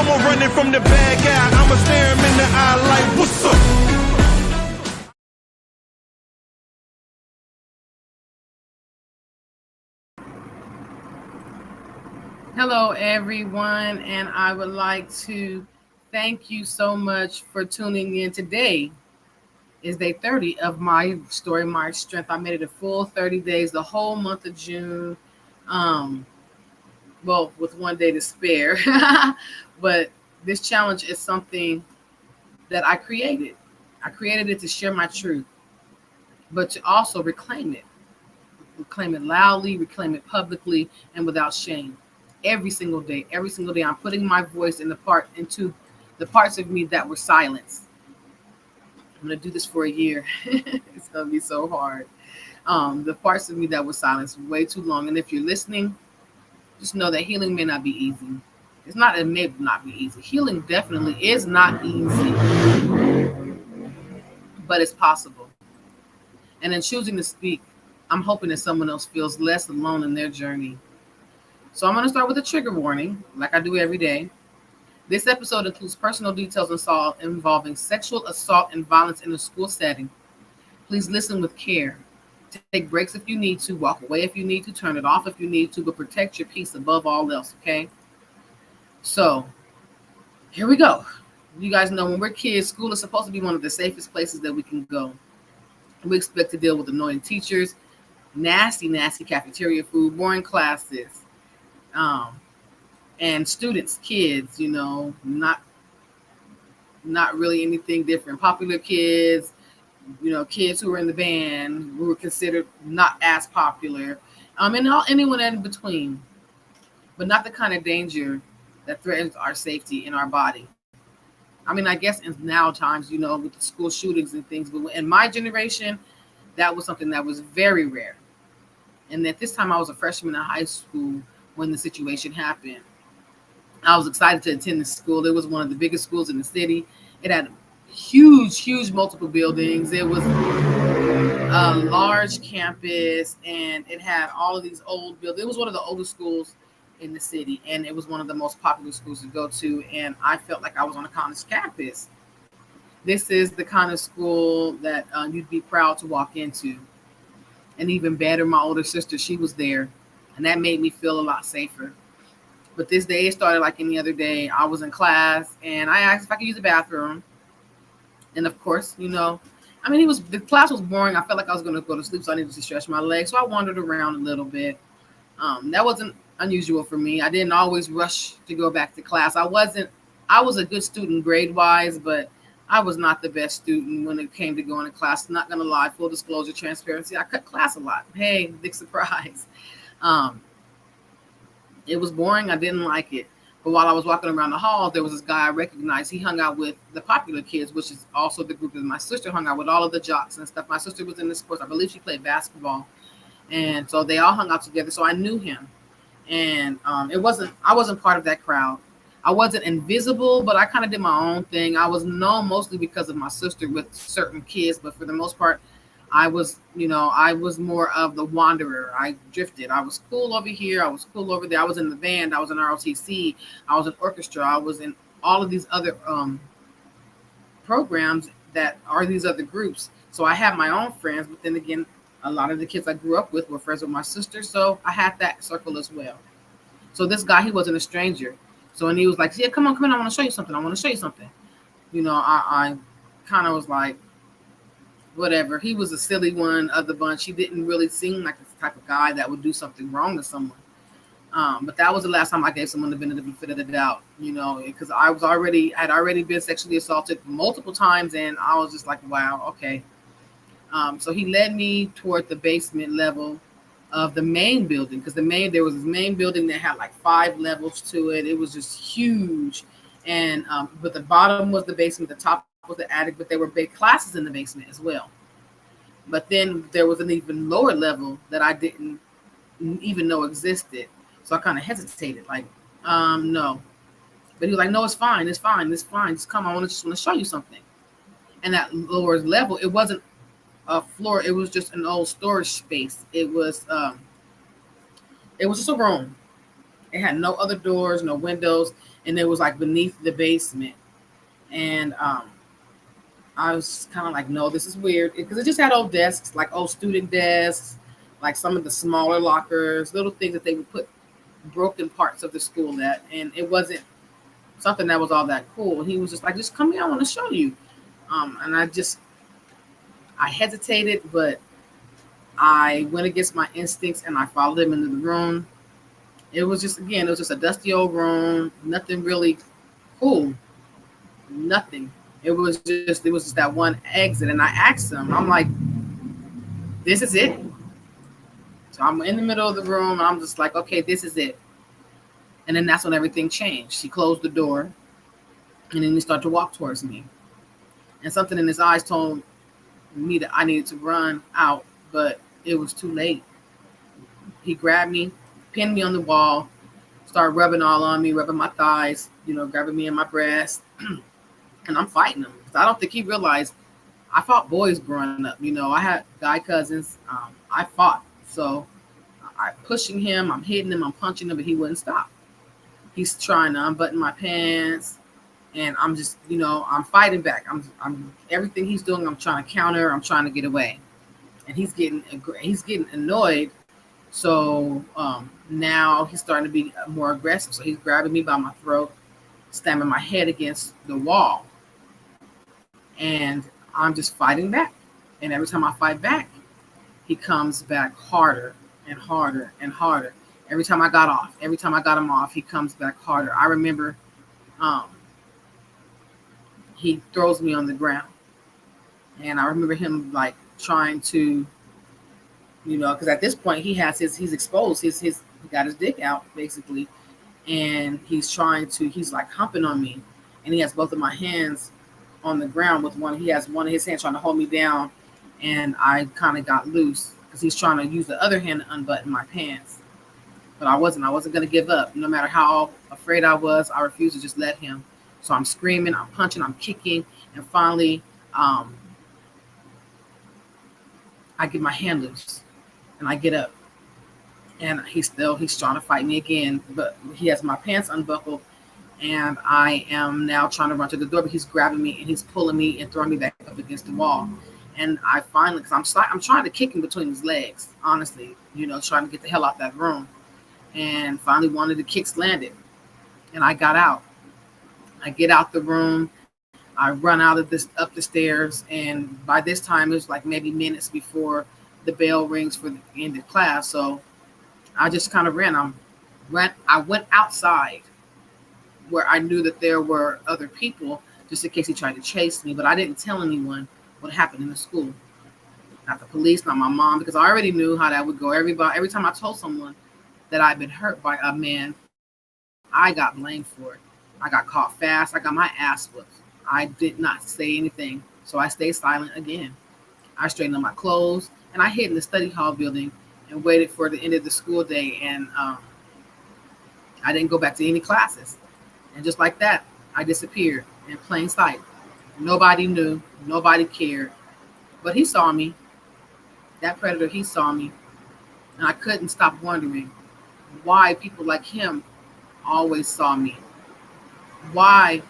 No more running from the bad guy. I'ma stare him in the eye like, what's up? Hello, everyone, and I would like to thank you so much for tuning in. Today is day 30 of my story, My Strength. I made it a full 30 days, the whole month of June. Um, well, with one day to spare. But this challenge is something that I created. I created it to share my truth, but to also reclaim it loudly, reclaim it publicly, and without shame. Every single day, I'm putting my voice into the parts of me that were silenced. I'm gonna do this for a year. It's gonna be so hard. The parts of me that were silenced way too long. And if you're listening, just know that healing may not be easy. It may not be easy. Healing definitely is not easy, but it's possible. And in choosing to speak, I'm hoping that someone else feels less alone in their journey. So I'm going to start with a trigger warning, like I do every day. This episode includes personal details involving sexual assault and violence in a school setting. Please listen with care. Take breaks if you need to, walk away if you need to, turn it off if you need to, but protect your peace above all else, okay? So, here we go. You guys know when we're kids, school is supposed to be one of the safest places that we can go. We expect to deal with annoying teachers, nasty, nasty cafeteria food, boring classes, um, and students, kids, not really anything different. Popular kids, kids who were in the band who were considered not as popular, anyone in between, but not the kind of danger that threatens our safety in our body. I mean, I guess in now times, with the school shootings and things, but in my generation, that was something that was very rare. And at this time, I was a freshman in high school when the situation happened. I was excited to attend this school. It was one of the biggest schools in the city. It had huge, multiple buildings. It was a large campus, and it had all of these old buildings. It was one of the oldest schools in the city, and it was one of the most popular schools to go to. And I felt like I was on a college campus. This is the kind of school that you'd be proud to walk into. And even better, my older sister, she was there, and that made me feel a lot safer. But this day, it started like any other day. I was in class, and I asked if I could use the bathroom. And of course, the class was boring. I felt like I was going to go to sleep, so I needed to stretch my legs. So I wandered around a little bit. That wasn't unusual for me. I didn't always rush to go back to class. I was a good student grade-wise, but I was not the best student when it came to going to class. Not going to lie, full disclosure, transparency. I cut class a lot. Hey, big surprise. It was boring. I didn't like it. But while I was walking around the hall, there was this guy I recognized. He hung out with the popular kids, which is also the group that my sister hung out with, all of the jocks and stuff. My sister was in the sports. I believe she played basketball. And so they all hung out together. So I knew him. And I wasn't part of that crowd. I wasn't invisible, but I kind of did my own thing. I was known mostly because of my sister with certain kids, but for the most part, I was more of the wanderer. I drifted. I was cool over here. I was cool over there. I was in the band. I was in ROTC. I was in orchestra. I was in all of these other programs that are these other groups. So I had my own friends, but then again, a lot of the kids I grew up with were friends with my sister. So I had that circle as well. So this guy, he wasn't a stranger. So when he was like, yeah, come on, I want to show you something. I kind of was like, whatever. He was a silly one of the bunch. He didn't really seem like the type of guy that would do something wrong to someone. But that was the last time I gave someone the benefit of the doubt, because I had already been sexually assaulted multiple times, and I was just like, wow, okay. So he led me toward the basement level of the main building, because there was this main building that had like 5 levels to it. It was just huge, and but the bottom was the basement, the top was the attic, but there were big classes in the basement as well. But then there was an even lower level that I didn't even know existed. So I kind of hesitated, like, no. But he was like, no, it's fine. Just come. I just want to show you something. And that lower level, it wasn't a floor. It was just an old storage space. It was just a room. It had no other doors, no windows, and it was like beneath the basement. And I was kind of like, no, this is weird, because it just had old desks, like old student desks, like some of the smaller lockers, little things that they would put broken parts of the school at, and it wasn't something that was all that cool. He was just like, just come here, I want to show you. And I hesitated, but I went against my instincts and I followed him into the room. It was just, again, it was just a dusty old room, nothing really cool, nothing. It was just that one exit, and I asked him, I'm like, this is it. So I'm in the middle of the room, and I'm just like, okay, this is it. And then that's when everything changed. He closed the door, and then he started to walk towards me. And something in his eyes told me that I needed to run out, but it was too late. He grabbed me, pinned me on the wall, started rubbing all on me, rubbing my thighs, grabbing me in my breast. And I'm fighting him. I don't think he realized I fought boys growing up. I had guy cousins. I fought. So I'm pushing him, I'm hitting him, I'm punching him, but he wouldn't stop. He's trying to unbutton my pants, and I'm just, I'm fighting back. I'm everything he's doing, I'm trying to counter, I'm trying to get away. And he's getting annoyed. So now he's starting to be more aggressive. So he's grabbing me by my throat, slamming my head against the wall. And I'm just fighting back. And every time I fight back, he comes back harder and harder and harder. Every time I got him off, he comes back harder. I remember he throws me on the ground. And I remember him like trying to, because at this point he's exposed. He got his dick out basically. And he's like humping on me. And he has both of my hands on the ground he has one of his hands trying to hold me down. And I kind of got loose because he's trying to use the other hand to unbutton my pants. But I wasn't going to give up. No matter how afraid I was, I refused to just let him. So I'm screaming, I'm punching, I'm kicking. And finally, I get my hand loose and I get up. And he's trying to fight me again. But he has my pants unbuckled. And I am now trying to run to the door, but he's grabbing me and he's pulling me and throwing me back up against the wall. And I finally, because I'm trying to kick him between his legs, honestly, trying to get the hell out that room. And finally one of the kicks landed. And I got out. I get out the room. I run up the stairs. And by this time, it was like maybe minutes before the bell rings for the end of class. So I just kind of ran. I went outside where I knew that there were other people, just in case he tried to chase me. But I didn't tell anyone what happened in the school. Not the police, not my mom, because I already knew how that would go. Every time I told someone that I'd been hurt by a man, I got blamed for it. I got caught fast. I got my ass whooped. I did not say anything, so I stayed silent again. I straightened up my clothes, and I hid in the study hall building and waited for the end of the school day, and I didn't go back to any classes. And just like that, I disappeared in plain sight. Nobody knew. Nobody cared. But he saw me. That predator, he saw me. And I couldn't stop wondering why people like him always saw me. Why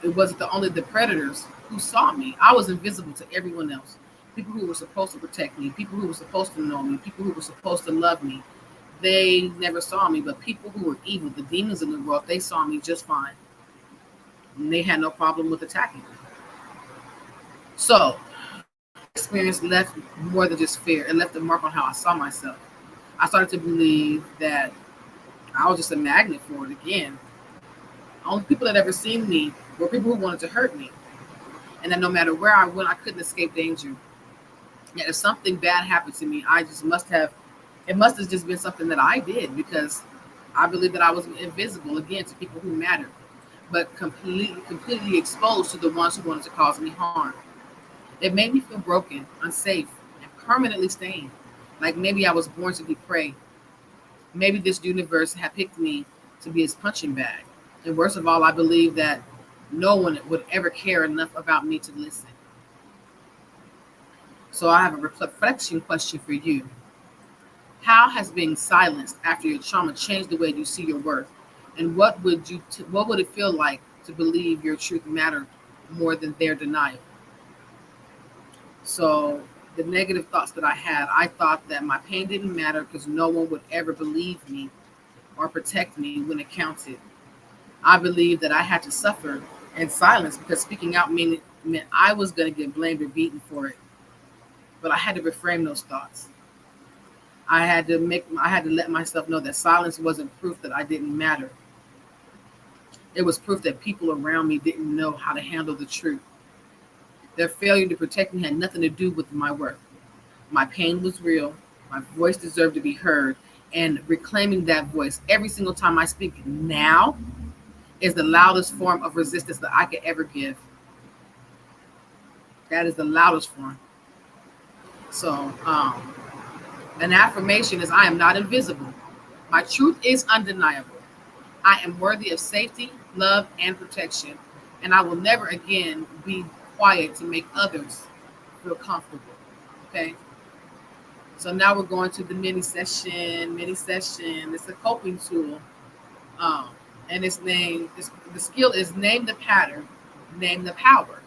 it wasn't only the predators who saw me. I was invisible to everyone else. People who were supposed to protect me. People who were supposed to know me. People who were supposed to love me. They never saw me, but people who were evil, the demons in the world, they saw me just fine. And they had no problem with attacking me. So, experience left more than just fear. It left a mark on how I saw myself. I started to believe that I was just a magnet for it again. The only people that ever seen me were people who wanted to hurt me. And that no matter where I went, I couldn't escape danger. Yet if something bad happened to me, it must have just been something that I did, because I believe that I was invisible again to people who mattered, but completely exposed to the ones who wanted to cause me harm. It made me feel broken, unsafe, and permanently stained. Like maybe I was born to be prey. Maybe this universe had picked me to be its punching bag. And worst of all, I believe that no one would ever care enough about me to listen. So I have a reflection question for you. How has being silenced after your trauma changed the way you see your worth? And what would it feel like to believe your truth mattered more than their denial? So the negative thoughts that I had, I thought that my pain didn't matter because no one would ever believe me or protect me when it counted. I believed that I had to suffer in silence because speaking out meant I was going to get blamed or beaten for it. But I had to reframe those thoughts. I had to let myself know that silence wasn't proof that I didn't matter. It was proof that people around me didn't know how to handle the truth. Their failure to protect me had nothing to do with my worth. My pain was real. My voice deserved to be heard. And reclaiming that voice every single time I speak now is the loudest form of resistance that I could ever give. That is the loudest form. So, an affirmation is I am not invisible. My truth is undeniable. I am worthy of safety, love, and protection. And I will never again be quiet to make others feel comfortable. Okay. So now we're going to the mini session. Mini session. It's a coping tool. Um, and the skill is name the pattern, name the power.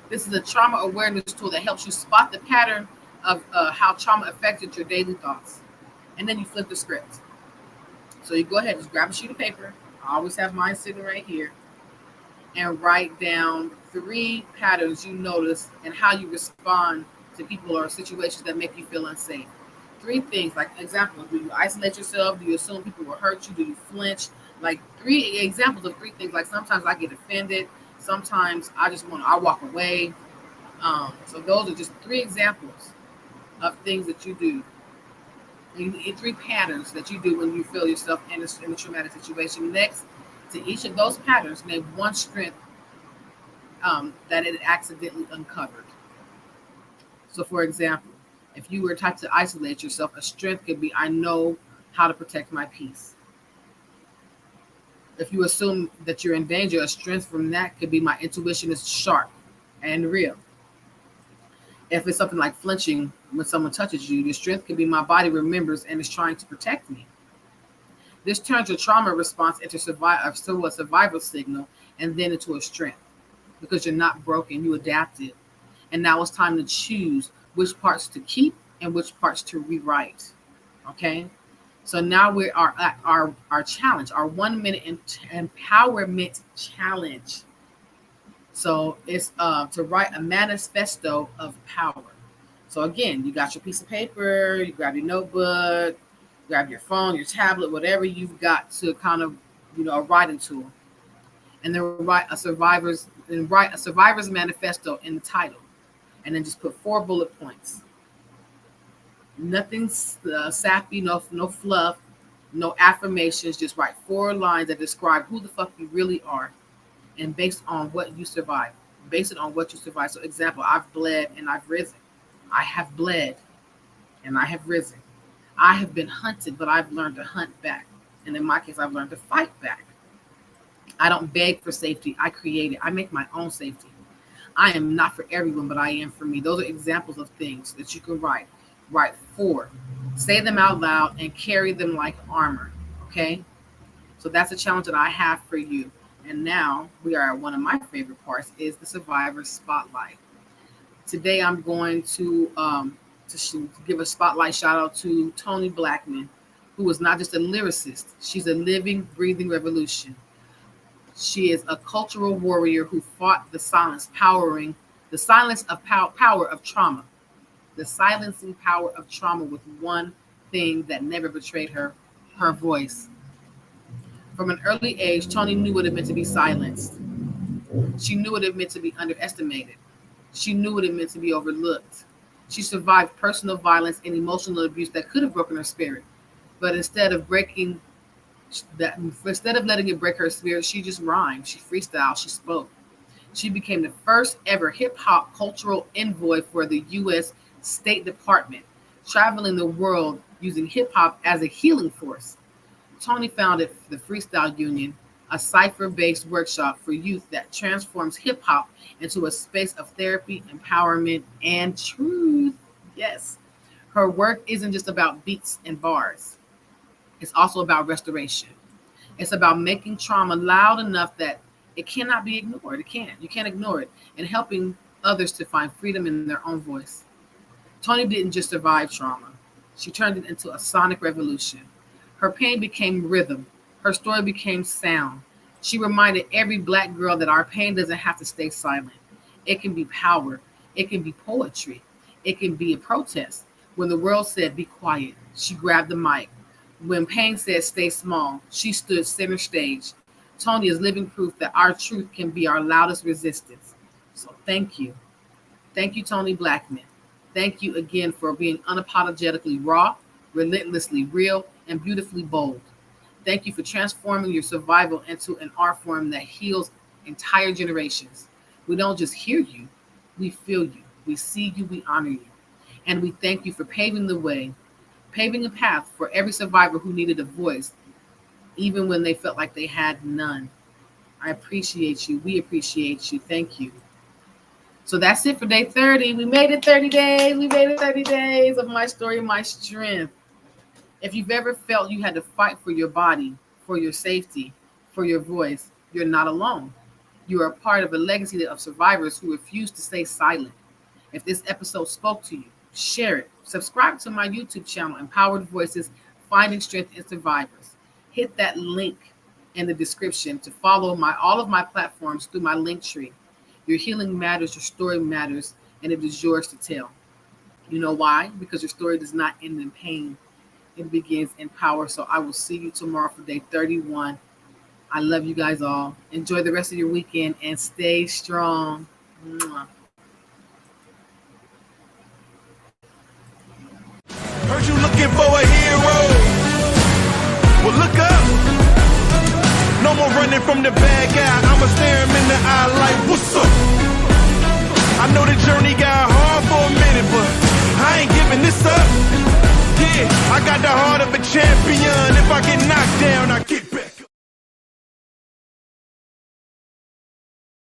This is a trauma awareness tool that helps you spot the pattern of how trauma affected your daily thoughts. And then you flip the script. So you go ahead, just grab a sheet of paper. I always have mine sitting right here. And write down 3 patterns you notice and how you respond to people or situations that make you feel unsafe. 3 things, like example, do you isolate yourself? Do you assume people will hurt you? Do you flinch? Like 3 examples of 3 things. Like sometimes I get offended. Sometimes I walk away. So those are just 3 examples of things that you do. And 3 patterns that you do when you feel yourself in a traumatic situation. Next, to each of those patterns, name one strength that it accidentally uncovered. So, for example, if you were type to isolate yourself, a strength could be I know how to protect my peace. If you assume that you're in danger, a strength from that could be my intuition is sharp and real. If it's something like flinching when someone touches you, your strength could be my body remembers and is trying to protect me. This turns your trauma response into a survival signal and then into a strength because you're not broken, you adapted. And now it's time to choose which parts to keep and which parts to rewrite. Okay? So now we are at our challenge, our 1 minute empowerment challenge. So it's to write a manifesto of power. So again, you got your piece of paper, you grab your notebook, grab your phone, your tablet, whatever you've got to kind of, a writing tool. And then write a survivor's manifesto in the title. And then just put 4 bullet points. Nothing sappy, no fluff, no affirmations. Just write 4 lines that describe who the fuck you really are. And based on what you survived. Base it on what you survived. So example, I've bled and I've risen. I have bled and I have risen. I have been hunted, but I've learned to hunt back. And in my case, I've learned to fight back. I don't beg for safety. I create it. I make my own safety. I am not for everyone, but I am for me. Those are examples of things that you can write. Write 4. Say them out loud and carry them like armor. Okay? So that's a challenge that I have for you. And now we are at one of my favorite parts is the Survivor Spotlight. Today I'm going to give a spotlight shout out to Toni Blackman, who is not just a lyricist. She's a living, breathing revolution. She is a cultural warrior who fought the silence of power of trauma. The silencing power of trauma with one thing that never betrayed her voice. From an early age, Toni knew what it meant to be silenced. She knew what it meant to be underestimated. She knew what it meant to be overlooked. She survived personal violence and emotional abuse that could have broken her spirit. But instead of letting it break her spirit, she just rhymed, she freestyled, she spoke. She became the first ever hip-hop cultural envoy for the U.S. State Department, traveling the world using hip-hop as a healing force. Toni founded the Freestyle Union, a cipher-based workshop for youth that transforms hip-hop into a space of therapy, empowerment, and truth. Yes. Her work isn't just about beats and bars. It's also about restoration. It's about making trauma loud enough that it cannot be ignored. It can't. You can't ignore it. And helping others to find freedom in their own voice. Toni didn't just survive trauma. She turned it into a sonic revolution. Her pain became rhythm. Her story became sound. She reminded every Black girl that our pain doesn't have to stay silent. It can be power. It can be poetry. It can be a protest. When the world said, be quiet, she grabbed the mic. When pain said, stay small, she stood center stage. Toni is living proof that our truth can be our loudest resistance. So thank you. Thank you, Toni Blackman. Thank you again for being unapologetically raw, relentlessly real, and beautifully bold. Thank you for transforming your survival into an art form that heals entire generations. We don't just hear you, we feel you. We see you, we honor you. And we thank you for paving the way, paving a path for every survivor who needed a voice, even when they felt like they had none. I appreciate you. We appreciate you. Thank you. So that's it for day 30. We made it 30 days. We made it 30 days of my story, my strength. If you've ever felt you had to fight for your body, for your safety, for your voice, you're not alone. You are a part of a legacy of survivors who refuse to stay silent. If this episode spoke to you, share it. Subscribe to my YouTube channel, Empowered Voices, Finding Strength in Survivors. Hit that link in the description to follow all of my platforms through my Linktree. Your healing matters, your story matters, and it is yours to tell. You know why? Because your story does not end in pain. It begins in power. So I will see you tomorrow for day 31. I love you guys all. Enjoy the rest of your weekend and stay strong. Mwah. Heard you looking for a hero. Well, look up. No more running from the bad guy. I'ma stare him in the eye like, what's up? I know the journey got hard for a minute, but I ain't giving this up. Yeah, I got the heart of a champion. If I get knocked down,